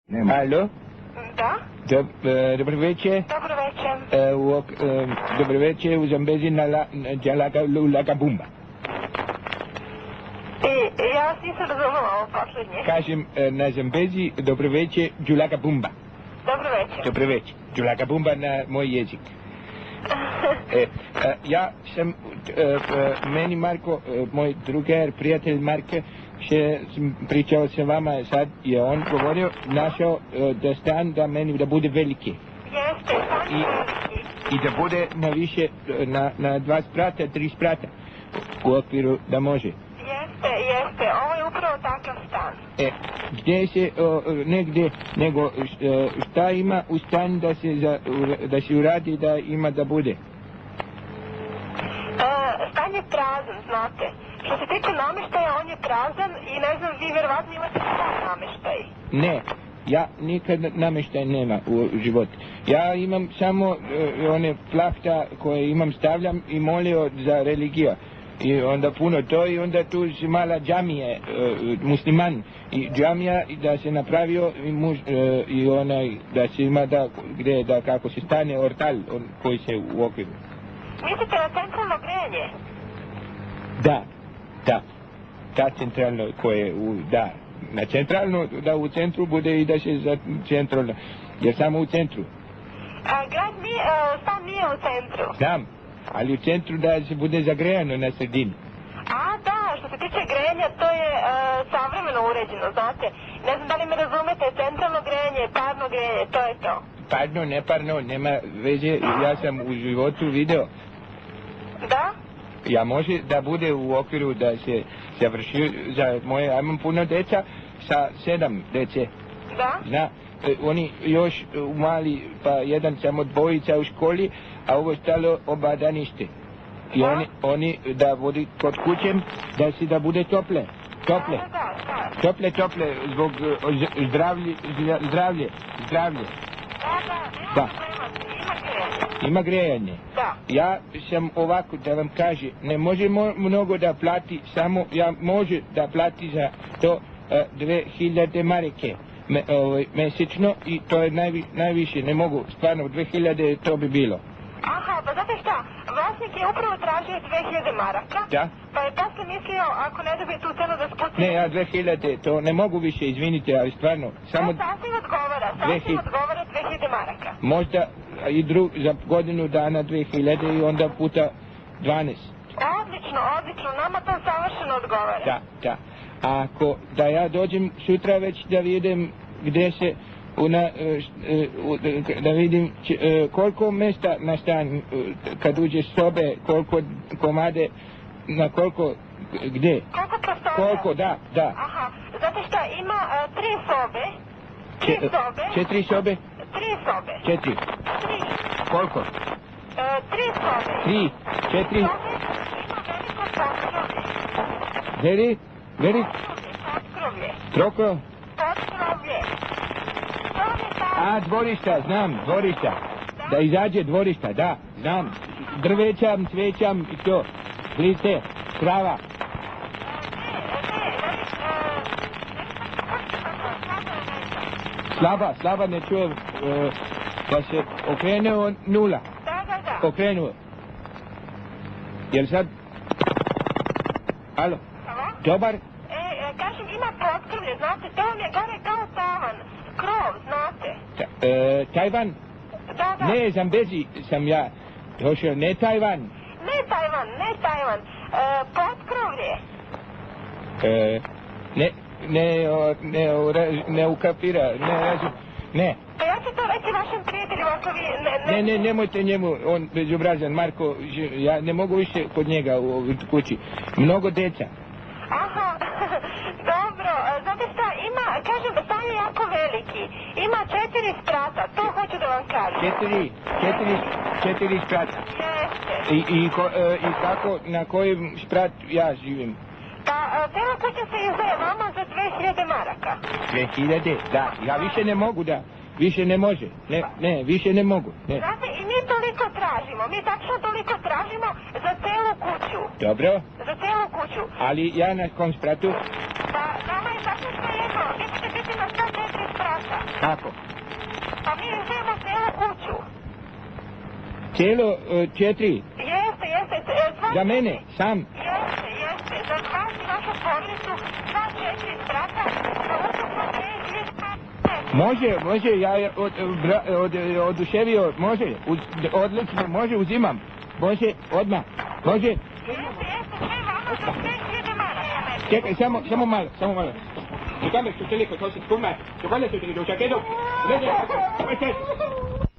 Nema. Alo? Da? Dobro večer. Dobro večer. Dobro večer, u Zambezi na Lagabumba. Ja vas nisam razumela ovo posljednje. Kažem, na Zambezi, dobro večer, Lagabumba. Dobro večer. Dobro večer, Lagabumba na moj jezik. Ja sam, meni Marko, moj drugar, prijatelj Marko, še sam pričao sa vama, sad je on govorio, našao da stan da meni da bude veliki. Jeste, stan je veliki. I da bude na više, na 2 sprata, 3 sprata, u okviru da može. Jeste, ovo je upravo takav stan. Gdje se, negdje, nego šta ima u stan da se uradi da ima da bude? Stan je prazan, znate. Što se tiče namještaja, on je prazan i ne znam, vi verovatno imate stan namještaj. Ne, ja nikad namještaj nema u životu. Ja imam samo one plahta koje imam stavljam i molio za religiju. I onda puno to i onda tu si mala džamije, musliman. I džamija da se napravio i onaj da se ima da, gdje da kako se stane ortal koji se u okviru. Mislite na centralno grijanje? Da. Ta centralno koje, da. Na centralno, da u centru bude i da se za centralno, jer samo u centru. Stan nije u centru. Znam, ali u centru da se bude zagrejano na sredini. Da, što se tiče grijanja, to je savremeno uređeno, znate. Ne znam da li me razumete, centralno grijanje, parno grijanje, to je to. Parno, neparno, nema veze, ja sam u životu video. Da? Ja može da bude u okviru da se završi za moje, ja imam puno deca sa 7 dece. Da? Zna, oni još mali, pa jedan samo 2 u školi, a ovo stalo oba da nište. I oni da vodi kod kućem, da bude tople. Tople, zbog zdravlje. Da. Ima grejanje. Da. Ja sam ovako da vam kaže, ne može mnogo da plati, samo ja može da plati za to 2000 mareke mesečno i to je najviše, ne mogu, stvarno 2000 to bi bilo. Aha, pa znate šta, vlasnik je upravo tražio 2000 maraka. Da? Pa je posle mislio, ako ne dobije tu cenu da spusti... Ne, ja 2000, to ne mogu više, izvinite, ali stvarno, samo... Sasvim odgovara 2000 maraka. Možda i za godinu dana 2000 i onda puta 12. Odlično, nama to savršeno odgovara. Da. Ako da ja dođem sutra već da vidim gdje se, da vidim koliko mjesta na stan, kad uđe sobe, koliko komade, na koliko, gdje? Koliko prostora? Koliko, da. Aha, zato što ima 3 sobe. 3 sobe. 4 sobe? 3 sobe. 4. 3. Koliko? 3 sobe. 3, 4. Ima veliko potkrovlje. Veri? Potkrovlje. Troko? Potkrovlje. Dvorišta, znam, dvorišta. Da izađe dvorišta, da, znam. Drvećam, cvećam i to. Lice, trava. Slaba ne čujem, pa se okrenuo 0. Da. Okrenuo. Jel sad? Alo? Dobar? Kažem, ima potkrovlje, znate, to vam je gore kao tavan. Krov, znate. Tajvan? Da. Ne, Zambezi sam ja došao, ne Tajvan. Ne Tajvan. Potkrovlje. Ne ukapira, ne. Pa ja ću to reći vašem prijatelju, ako vi... Ne, nemojte njemu, on bezobrazan, Marko, ja ne mogu više kod njega u kući. Mnogo deca. Aha, dobro, znate šta, kažem da stan je jako veliki, ima 4 sprata, to hoću da vam kažem. 4 sprata. Jeste. I kako, na kojem sprat ja živim? Pa, cela kuća se izdaje vama za 2000 maraka. 2000, da, ja više ne mogu da. Više ne može, više ne mogu. Znate, i mi toliko tražimo, mi tačno toliko tražimo za celu kuću. Dobro. Za celu kuću. Ali ja na kom spratu? Pa, nama je tačno sve jedno, vi ćete biti na 104 sprata. Kako? Pa mi uzimamo cijelu kuću. Cijelo 4? Jeste. Za mene, sam? Jeste. Za vas i vašu porodicu, 2 4 sprata, za ukupno 2 Može, ja oduševio, može, odlično, može, uzimam. Može, odmah, može. Jeste, sve vama za 2000 maraka. Čekaj, samo malo. Čekaj, što toliko, to se skumaj. Što bolje se ti dočekaj,